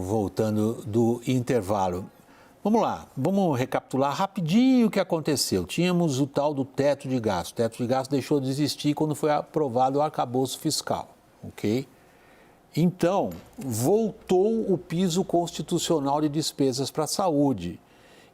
Voltando do intervalo. Vamos lá, vamos recapitular rapidinho o que aconteceu. Tínhamos o tal do teto de gasto. O teto de gasto deixou de existir quando foi aprovado o arcabouço fiscal, ok? Então, voltou o piso constitucional de despesas para a saúde.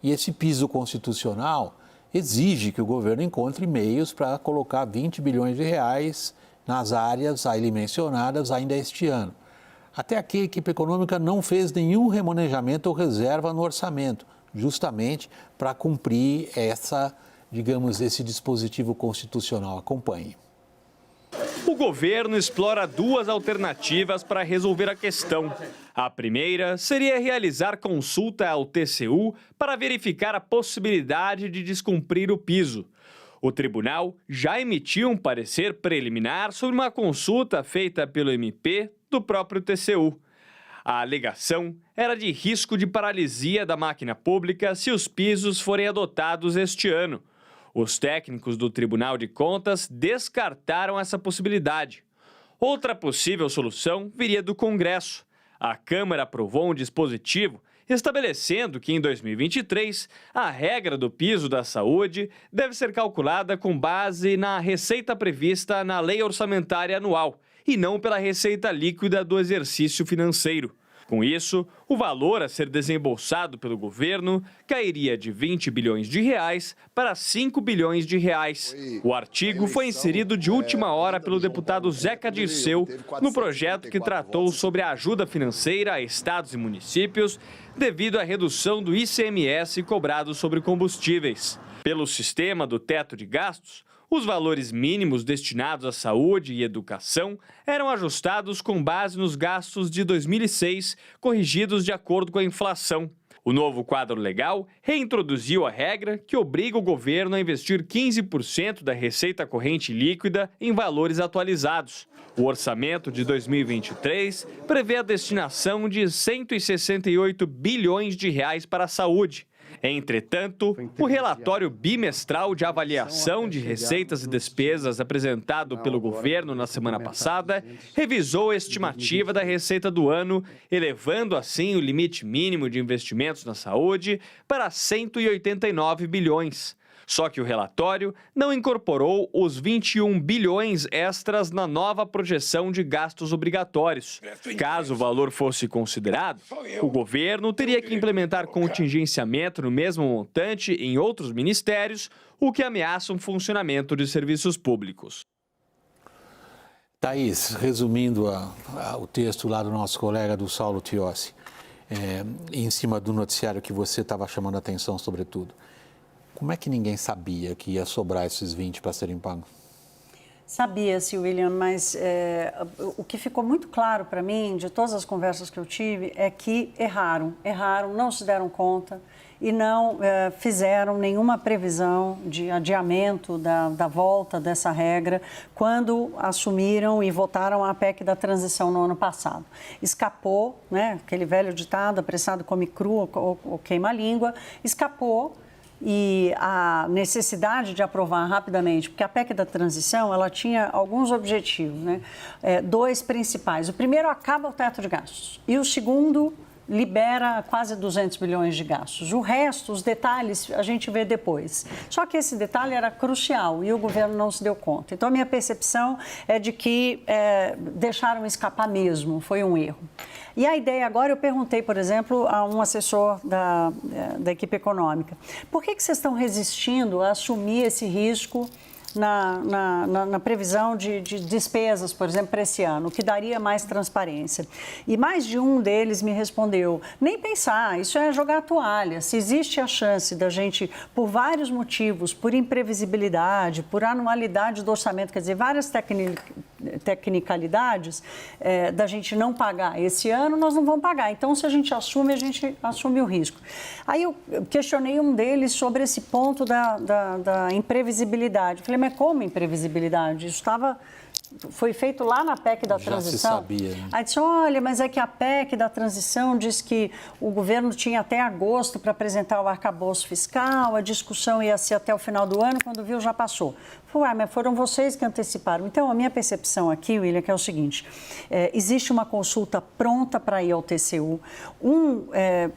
E esse piso constitucional exige que o governo encontre meios para colocar 20 bilhões de reais nas áreas aí mencionadas ainda este ano. Até aqui, a equipe econômica não fez nenhum remanejamento ou reserva no orçamento, justamente para cumprir esse dispositivo constitucional. Acompanhe. O governo explora duas alternativas para resolver a questão. A primeira seria realizar consulta ao TCU para verificar a possibilidade de descumprir o piso. O tribunal já emitiu um parecer preliminar sobre uma consulta feita pelo MP do próprio TCU. A alegação era de risco de paralisia da máquina pública se os pisos forem adotados este ano. Os técnicos do Tribunal de Contas descartaram essa possibilidade. Outra possível solução viria do Congresso. A Câmara aprovou um dispositivo estabelecendo que em 2023 a regra do piso da saúde deve ser calculada com base na receita prevista na Lei Orçamentária Anual e não pela receita líquida do exercício financeiro. Com isso, o valor a ser desembolsado pelo governo cairia de 20 bilhões de reais para 5 bilhões de reais. O artigo foi inserido de última hora pelo deputado Zeca Dirceu no projeto que tratou sobre a ajuda financeira a estados e municípios devido à redução do ICMS cobrado sobre combustíveis. Pelo sistema do teto de gastos, os valores mínimos destinados à saúde e educação eram ajustados com base nos gastos de 2006, corrigidos de acordo com a inflação. O novo quadro legal reintroduziu a regra que obriga o governo a investir 15% da receita corrente líquida em valores atualizados. O orçamento de 2023 prevê a destinação de 168 bilhões de reais para a saúde. Entretanto, o relatório bimestral de avaliação de receitas e despesas apresentado pelo governo na semana passada revisou a estimativa da receita do ano, elevando assim o limite mínimo de investimentos na saúde para 189 bilhões. Só que o relatório não incorporou os 21 bilhões extras na nova projeção de gastos obrigatórios. Caso o valor fosse considerado, o governo teria que implementar contingenciamento no mesmo montante em outros ministérios, o que ameaça um funcionamento de serviços públicos. Thaís, resumindo o texto lá do nosso colega do Saulo Tiossi, em cima do noticiário que você estava chamando a atenção sobretudo. Como é que ninguém sabia que ia sobrar esses 20 para serem pagos? Sabia-se, William, mas o que ficou muito claro para mim, de todas as conversas que eu tive, é que erraram, não se deram conta e não fizeram nenhuma previsão de adiamento da volta dessa regra quando assumiram e votaram a PEC da transição no ano passado. Escapou, né, aquele velho ditado, apressado come cru ou queima a língua, escapou. E a necessidade de aprovar rapidamente, porque a PEC da transição, ela tinha alguns objetivos, né? Dois principais. O primeiro, acaba o teto de gastos. E o segundo, libera quase 200 bilhões de gastos. O resto, os detalhes, a gente vê depois. Só que esse detalhe era crucial e o governo não se deu conta. Então, a minha percepção é de que deixaram escapar mesmo, foi um erro. E a ideia agora, eu perguntei, por exemplo, a um assessor da equipe econômica, por que vocês estão resistindo a assumir esse risco na previsão de despesas, por exemplo, para esse ano, que daria mais transparência? E mais de um deles me respondeu, nem pensar, isso é jogar a toalha. Se existe a chance da gente, por vários motivos, por imprevisibilidade, por anualidade do orçamento, quer dizer, várias tecnicalidades, da gente não pagar esse ano, nós não vamos pagar. Então, se a gente assume o risco. Aí eu questionei um deles sobre esse ponto da imprevisibilidade. Eu falei, mas como imprevisibilidade? Isso estava foi feito lá na PEC da transição. Já se sabia, né? Aí disse, olha, mas é que a PEC da transição diz que o governo tinha até agosto para apresentar o arcabouço fiscal, a discussão ia ser até o final do ano, quando viu já passou. Ué, mas foram vocês que anteciparam. Então, a minha percepção aqui, William, que é o seguinte, existe uma consulta pronta para ir ao TCU. Um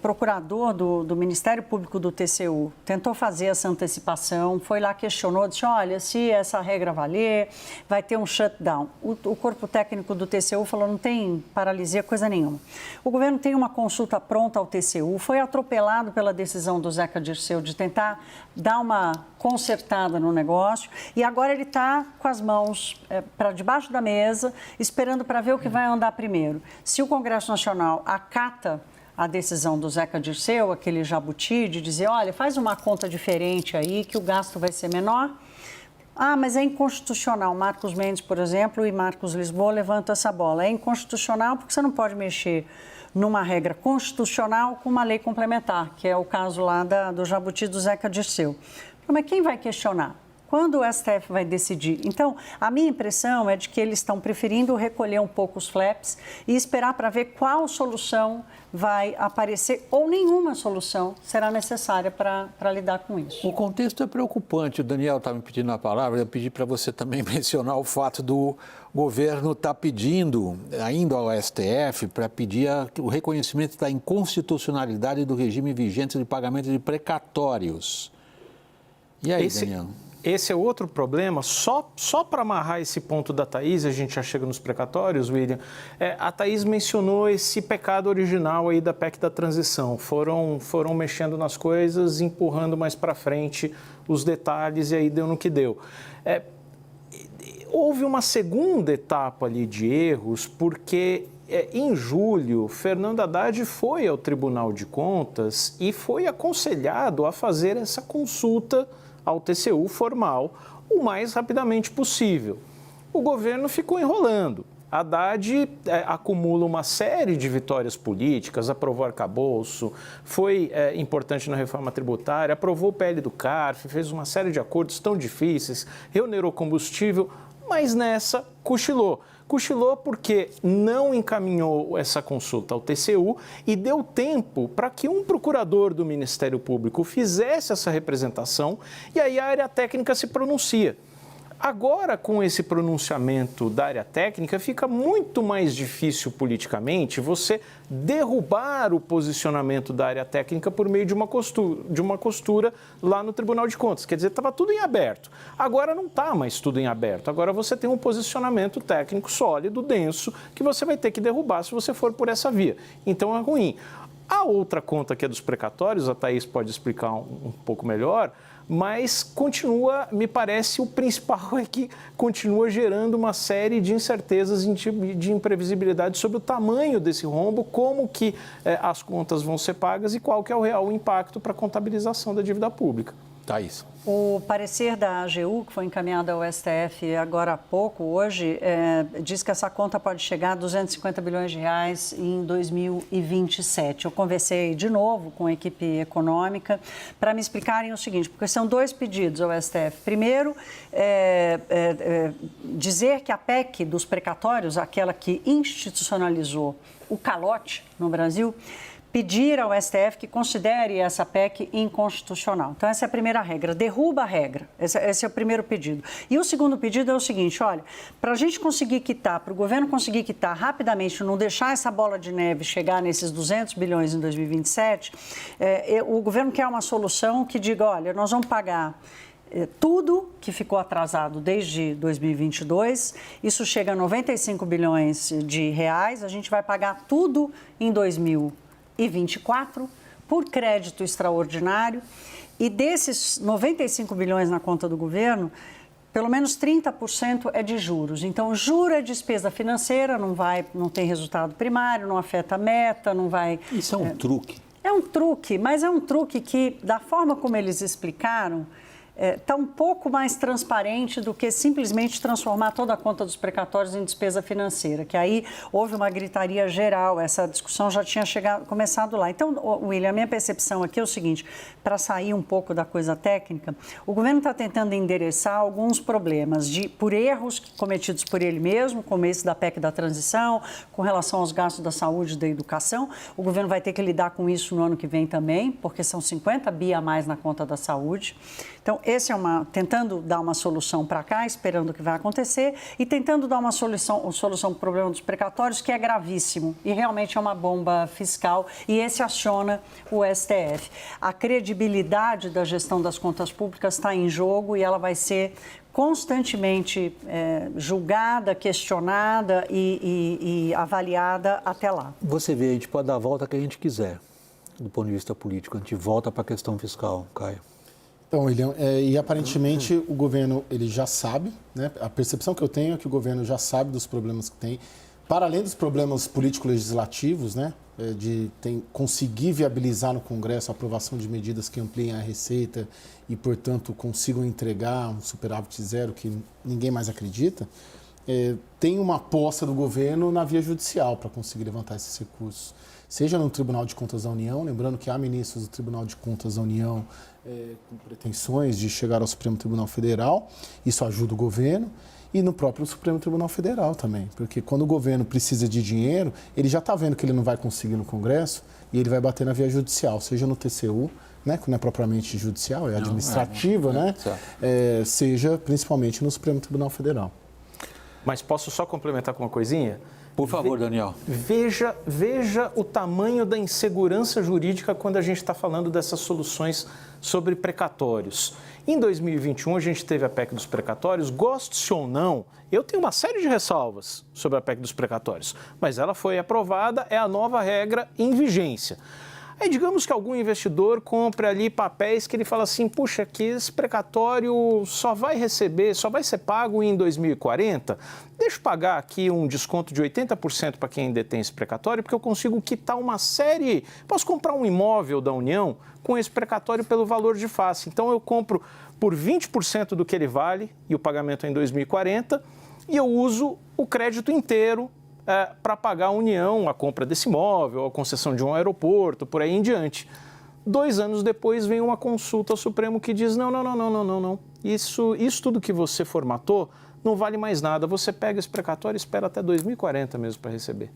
procurador do Ministério Público do TCU tentou fazer essa antecipação, foi lá, questionou, disse, olha, se essa regra valer, vai ter um shutdown. O corpo técnico do TCU falou, não tem paralisia, coisa nenhuma. O governo tem uma consulta pronta ao TCU, foi atropelado pela decisão do Zeca Dirceu de tentar dar uma consertada no negócio e agora ele está com as mãos para debaixo da mesa, esperando para ver o que vai andar primeiro. Se o Congresso Nacional acata a decisão do Zeca Dirceu, aquele jabuti, de dizer, olha, faz uma conta diferente aí que o gasto vai ser menor. Ah, mas é inconstitucional. Marcos Mendes, por exemplo, e Marcos Lisboa levantam essa bola. É inconstitucional porque você não pode mexer numa regra constitucional com uma lei complementar, que é o caso lá do jabuti do Zeca Dirceu. Mas quem vai questionar? Quando o STF vai decidir? Então, a minha impressão é de que eles estão preferindo recolher um pouco os flaps e esperar para ver qual solução vai aparecer ou nenhuma solução será necessária para lidar com isso. O contexto é preocupante. O Daniel está me pedindo a palavra, eu pedi para você também mencionar o fato do governo estar pedindo, ainda ao STF, para pedir o reconhecimento da inconstitucionalidade do regime vigente de pagamento de precatórios. E aí, Daniel? Esse é outro problema, só para amarrar esse ponto da Thaís, a gente já chega nos precatórios, William, a Thaís mencionou esse pecado original aí da PEC da transição, foram mexendo nas coisas, empurrando mais para frente os detalhes e aí deu no que deu. Houve uma segunda etapa ali de erros, porque em julho, Fernando Haddad foi ao Tribunal de Contas e foi aconselhado a fazer essa consulta ao TCU formal o mais rapidamente possível. O governo ficou enrolando. Haddad acumula uma série de vitórias políticas, aprovou arcabouço, foi importante na reforma tributária, aprovou o PL do CARF, fez uma série de acordos tão difíceis, reonerou combustível, mas nessa cochilou. Cochilou porque não encaminhou essa consulta ao TCU e deu tempo para que um procurador do Ministério Público fizesse essa representação e aí a área técnica se pronuncia. Agora, com esse pronunciamento da área técnica, fica muito mais difícil politicamente você derrubar o posicionamento da área técnica por meio de uma costura lá no Tribunal de Contas. Quer dizer, estava tudo em aberto. Agora não está mais tudo em aberto. Agora você tem um posicionamento técnico sólido, denso, que você vai ter que derrubar se você for por essa via. Então é ruim. A outra conta que é dos precatórios, a Thaís pode explicar um pouco melhor, mas continua, me parece, o principal é que continua gerando uma série de incertezas, de imprevisibilidade sobre o tamanho desse rombo, como que as contas vão ser pagas e qual que é o real impacto para a contabilização da dívida pública. Thaís. O parecer da AGU, que foi encaminhado ao STF agora há pouco, hoje, diz que essa conta pode chegar a 250 bilhões de reais em 2027. Eu conversei de novo com a equipe econômica para me explicarem o seguinte, porque são dois pedidos ao STF. Primeiro, dizer que a PEC dos precatórios, aquela que institucionalizou o calote no Brasil, pedir ao STF que considere essa PEC inconstitucional. Então, essa é a primeira regra, derruba a regra. Esse é o primeiro pedido. E o segundo pedido é o seguinte, olha, para a gente conseguir quitar, para o governo conseguir quitar rapidamente, não deixar essa bola de neve chegar nesses 200 bilhões em 2027, o governo quer uma solução que diga, olha, nós vamos pagar tudo que ficou atrasado desde 2022, isso chega a 95 bilhões de reais, a gente vai pagar tudo em 2024 por crédito extraordinário e desses 95 bilhões na conta do governo, pelo menos 30% é de juros. Então, juro é despesa financeira, não tem resultado primário, não afeta a meta, não vai... Isso é um truque. É um truque, mas é um truque que, da forma como eles explicaram, está um pouco mais transparente do que simplesmente transformar toda a conta dos precatórios em despesa financeira, que aí houve uma gritaria geral, essa discussão já tinha começado lá. Então, William, a minha percepção aqui é o seguinte, para sair um pouco da coisa técnica, o governo está tentando endereçar alguns problemas por erros cometidos por ele mesmo, como esse da PEC da transição, com relação aos gastos da saúde e da educação. O governo vai ter que lidar com isso no ano que vem também, porque são 50 bi a mais na conta da saúde. Então, esse é tentando dar uma solução para cá, esperando o que vai acontecer, e tentando dar uma solução para o problema dos precatórios, que é gravíssimo e realmente é uma bomba fiscal, e esse aciona o STF. A credibilidade da gestão das contas públicas está em jogo e ela vai ser constantemente julgada, questionada e avaliada até lá. Você vê, a gente pode dar a volta que a gente quiser, do ponto de vista político. A gente volta para a questão fiscal, Caio. Então, William, e aparentemente o governo ele já sabe, né? A percepção que eu tenho é que o governo já sabe dos problemas que tem, para além dos problemas político-legislativos, né? De conseguir viabilizar no Congresso a aprovação de medidas que ampliem a receita e, portanto, consigam entregar um superávit zero que ninguém mais acredita, tem uma aposta do governo na via judicial para conseguir levantar esses recursos. Seja no Tribunal de Contas da União, lembrando que há ministros do Tribunal de Contas da União com pretensões de chegar ao Supremo Tribunal Federal, isso ajuda o governo, e no próprio Supremo Tribunal Federal também, porque quando o governo precisa de dinheiro, ele já está vendo que ele não vai conseguir no Congresso e ele vai bater na via judicial, seja no TCU, né, que não é propriamente judicial, é administrativa, né, seja principalmente no Supremo Tribunal Federal. Mas posso só complementar com uma coisinha? Por favor, Daniel. Veja o tamanho da insegurança jurídica quando a gente está falando dessas soluções sobre precatórios. Em 2021, a gente teve a PEC dos precatórios, goste ou não, eu tenho uma série de ressalvas sobre a PEC dos precatórios, mas ela foi aprovada, é a nova regra em vigência. Aí digamos que algum investidor compre ali papéis que ele fala assim, puxa, que esse precatório só vai ser pago em 2040, deixa eu pagar aqui um desconto de 80% para quem detém esse precatório, porque eu consigo quitar uma série, posso comprar um imóvel da União com esse precatório pelo valor de face, então eu compro por 20% do que ele vale e o pagamento é em 2040 e eu uso o crédito inteiro para pagar a União, a compra desse imóvel, a concessão de um aeroporto, por aí em diante. 2 anos depois vem uma consulta ao Supremo que diz, não. Isso tudo que você formatou não vale mais nada. Você pega esse precatório e espera até 2040 mesmo para receber.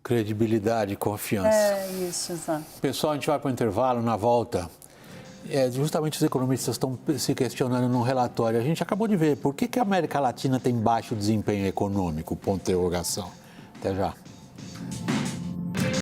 Credibilidade e confiança. É isso, exato. Pessoal, a gente vai para o intervalo, na volta. Justamente os economistas estão se questionando num relatório. A gente acabou de ver por que a América Latina tem baixo desempenho econômico, ponto de interrogação. Até já.